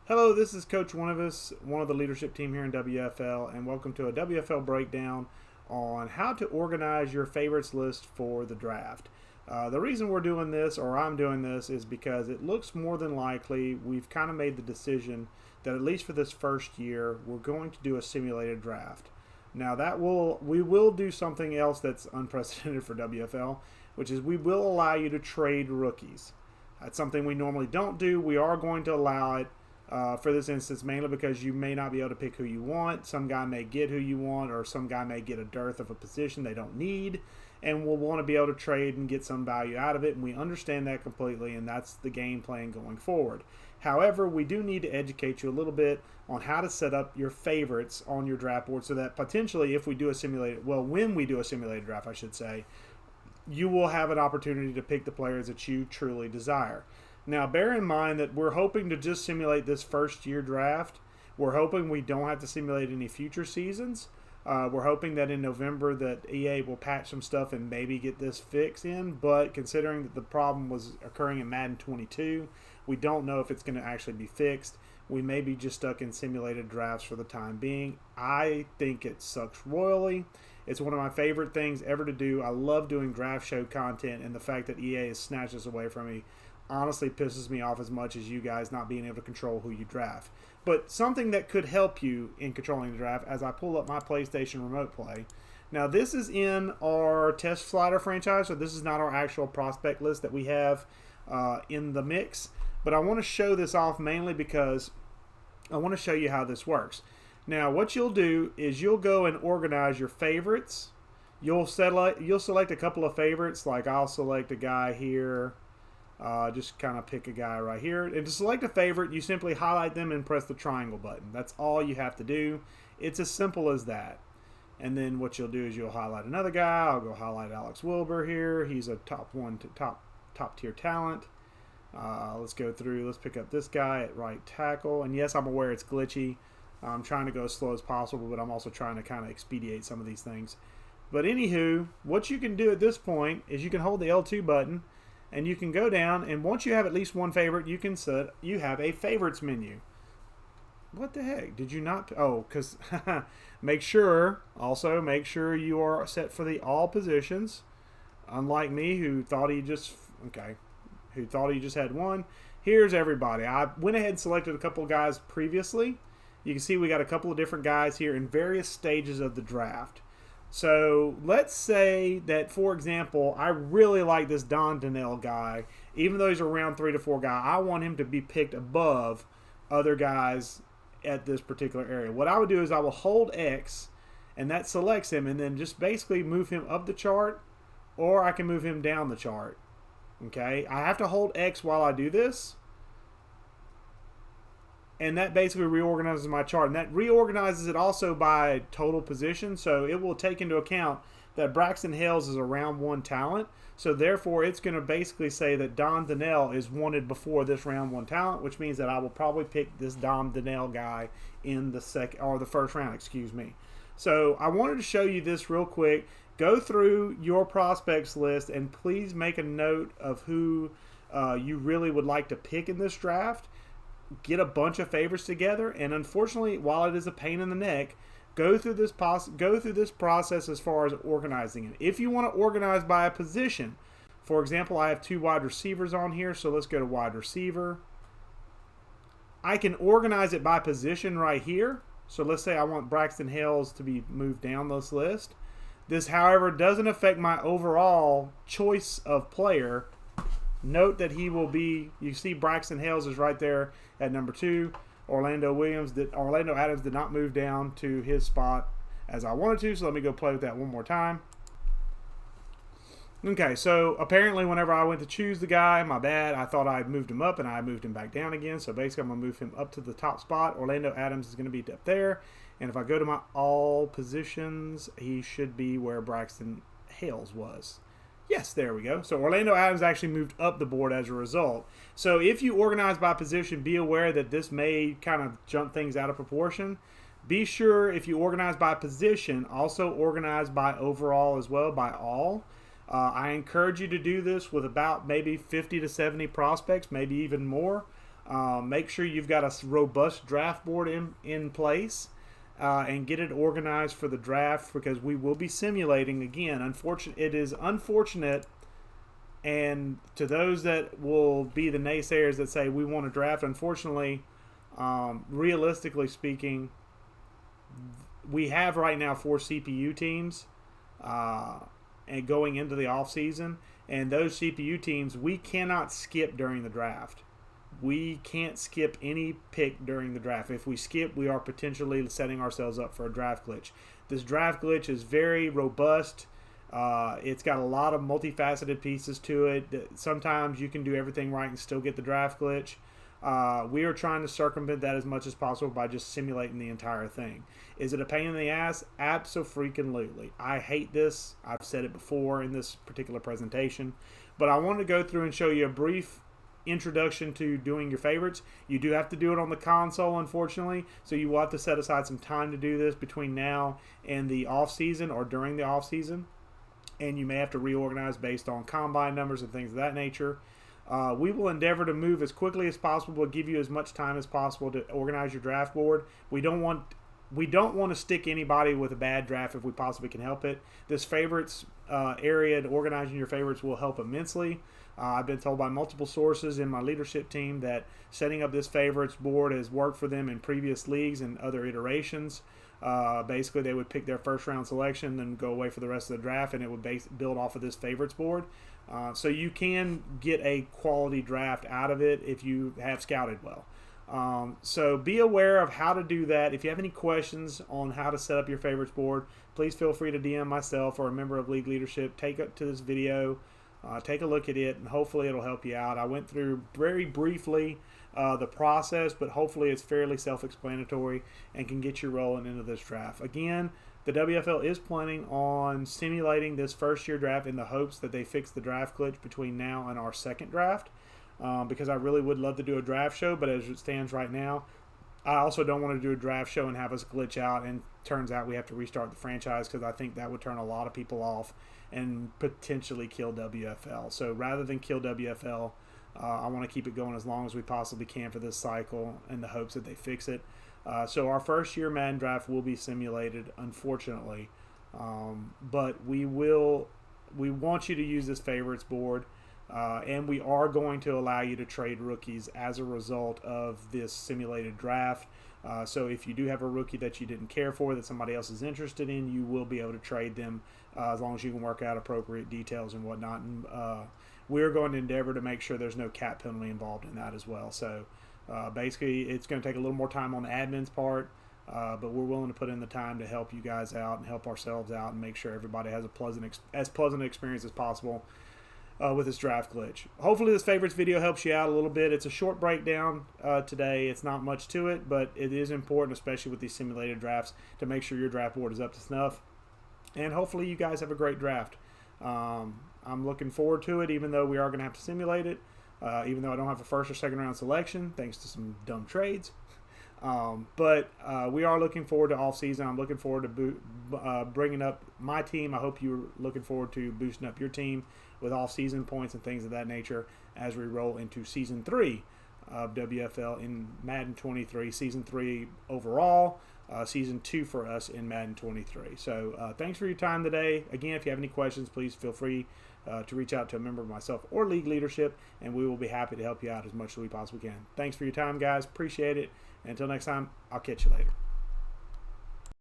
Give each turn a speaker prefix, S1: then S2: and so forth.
S1: Hello, this is Coach Winuvas, one of the leadership team here in WFL, and welcome to a WFL breakdown on how to organize your favorites list for the draft. The reason we're doing this, or I'm doing this, is because it looks more than likely we've kind of made the decision that at least for this first year, we're going to do a simulated draft. Now we will do something else that's unprecedented for WFL, which is we will allow you to trade rookies. That's something we normally don't do. We are going to allow it for this instance, mainly because you may not be able to pick who you want. Some guy may get who you want, or some guy may get a dearth of a position they don't need, and will want to be able to trade and get some value out of it, and we understand that completely, and that's the game plan going forward. However, we do need to educate you a little bit on how to set up your favorites on your draft board so that potentially if we do a simulated, well, when we do a simulated draft, I should say, you will have an opportunity to pick the players that you truly desire. Now, bear in mind that we're hoping to just simulate this first year draft. We're hoping we don't have to simulate any future seasons. We're hoping that in November that EA will patch some stuff and maybe get this fixed in. But considering that the problem was occurring in Madden 22, we don't know if it's going to actually be fixed. We may be just stuck in simulated drafts for the time being. I think it sucks royally. It's one of my favorite things ever to do. I love doing draft show content, and the fact that EA has snatched this away from me honestly pisses me off as much as you guys not being able to control who you draft. But something that could help you in controlling the draft as I pull up my PlayStation Remote Play. Now, this is in our test slider franchise, so this is not our actual prospect list that we have in the mix. But I want to show this off mainly because I want to show you how this works. Now, what you'll do is you'll go and organize your favorites. You'll select a couple of favorites, like I'll select a guy here. Just kind of pick a guy right here. And to select a favorite, you simply highlight them and press the triangle button. That's all you have to do. It's as simple as that. And then what you'll do is you'll highlight another guy. I'll go highlight Alex Wilbur here. He's a top tier talent. Let's go through. Let's pick up this guy at right tackle. And yes, I'm aware it's glitchy. I'm trying to go as slow as possible, but I'm also trying to kind of expedite some of these things. But anywho, what you can do at this point is you can hold the L2 button, and you can go down, and once you have at least one favorite, you can set, you have a favorites menu. What the heck? Did you not? Oh, because make sure you are set for the all positions. Unlike me, who thought he just had one. Here's everybody. I went ahead and selected a couple of guys previously. You can see we got a couple of different guys here in various stages of the draft. So let's say that, for example, I really like this Don Donnell guy. Even though he's a round 3 to 4 guy, I want him to be picked above other guys at this particular area. What I would do is I will hold X, and that selects him, and then just basically move him up the chart, or I can move him down the chart. Okay, I have to hold X while I do this. And that basically reorganizes my chart. And that reorganizes it also by total position. So it will take into account that Braxton Hales is a round 1 talent. So therefore, it's going to basically say that Don Donnell is wanted before this round 1 talent, which means that I will probably pick this Don Donnell guy in the first round, excuse me. So I wanted to show you this real quick. Go through your prospects list and please make a note of who you really would like to pick in this draft. Get a bunch of favorites together, and unfortunately, while it is a pain in the neck, go through this process as far as organizing it. If you want to organize by a position, for example, I have 2 wide receivers on here, so let's go to wide receiver. I can organize it by position right here. So let's say I want Braxton Hales to be moved down this list. This, however, doesn't affect my overall choice of player. Note that he will be, you see Braxton Hales is right there at number 2. Orlando Adams did not move down to his spot as I wanted to, so let me go play with that one more time. Okay, so apparently whenever I went to choose the guy, my bad, I thought I moved him up and I moved him back down again. So basically I'm going to move him up to the top spot. Orlando Adams is going to be up there. And if I go to my all positions, he should be where Braxton Hales was. Yes, there we go. So Orlando Adams actually moved up the board as a result. So if you organize by position, be aware that this may kind of jump things out of proportion. Be sure if you organize by position, also organize by overall as well, by all. I encourage you to do this with about maybe 50 to 70 prospects, maybe even more. Make sure you've got a robust draft board in place. And get it organized for the draft, because we will be simulating again. It is unfortunate, and to those that will be the naysayers that say we want to draft, unfortunately, realistically speaking, we have right now 4 CPU teams, and going into the off season, and those CPU teams we cannot skip during the draft. We can't skip any pick during the draft. If we skip, we are potentially setting ourselves up for a draft glitch. This draft glitch is very robust. It's got a lot of multifaceted pieces to it. Sometimes you can do everything right and still get the draft glitch. We are trying to circumvent that as much as possible by just simulating the entire thing. Is it a pain in the ass? Abso-freaking-lutely. I hate this. I've said it before in this particular presentation. But I want to go through and show you a brief introduction to doing your favorites. You do have to do it on the console, unfortunately, so you will have to set aside some time to do this between now and the off season, or during the off season, and you may have to reorganize based on combine numbers and things of that nature. We will endeavor to move as quickly as possible, but give you as much time as possible to organize your draft board. We don't want to stick anybody with a bad draft if we possibly can help it. This favorites area and organizing your favorites will help immensely. I've been told by multiple sources in my leadership team that setting up this favorites board has worked for them in previous leagues and other iterations. Basically, they would pick their first round selection and go away for the rest of the draft, and it would build off of this favorites board. So you can get a quality draft out of it if you have scouted well. So be aware of how to do that. If you have any questions on how to set up your favorites board, please feel free to DM myself or a member of League Leadership. Take it to this video. Take a look at it, and hopefully it'll help you out. I went through very briefly the process, but hopefully it's fairly self-explanatory and can get you rolling into this draft. Again, the WFL is planning on simulating this first-year draft in the hopes that they fix the draft glitch between now and our second draft, because I really would love to do a draft show, but as it stands right now, I also don't want to do a draft show and have us glitch out and turns out we have to restart the franchise, because I think that would turn a lot of people off and potentially kill WFL. So rather than kill WFL, I want to keep it going as long as we possibly can for this cycle in the hopes that they fix it. So our first year Madden draft will be simulated, unfortunately. But we want you to use this favorites board. And we are going to allow you to trade rookies as a result of this simulated draft. So if you do have a rookie that you didn't care for, that somebody else is interested in, you will be able to trade them as long as you can work out appropriate details and whatnot. And we're going to endeavor to make sure there's no cap penalty involved in that as well. So basically, it's going to take a little more time on the admin's part, but we're willing to put in the time to help you guys out and help ourselves out and make sure everybody has as pleasant experience as possible with this draft glitch. Hopefully this favorites video helps you out a little bit. It's a short breakdown today. It's not much to it, but it is important, especially with these simulated drafts, to make sure your draft board is up to snuff. And hopefully you guys have a great draft. I'm looking forward to it, even though we are going to have to simulate it, even though I don't have a first or second round selection, thanks to some dumb trades. But we are looking forward to off season. I'm looking forward to bringing up my team. I hope you're looking forward to boosting up your team with off season points and things of that nature as we roll into season 3 of WFL in Madden 23. Season 3 overall, season 2 for us in Madden 23. So thanks for your time today. Again, if you have any questions, please feel free to reach out to a member of myself or League Leadership, and we will be happy to help you out as much as we possibly can. Thanks for your time, guys. Appreciate it. And until next time, I'll catch you later.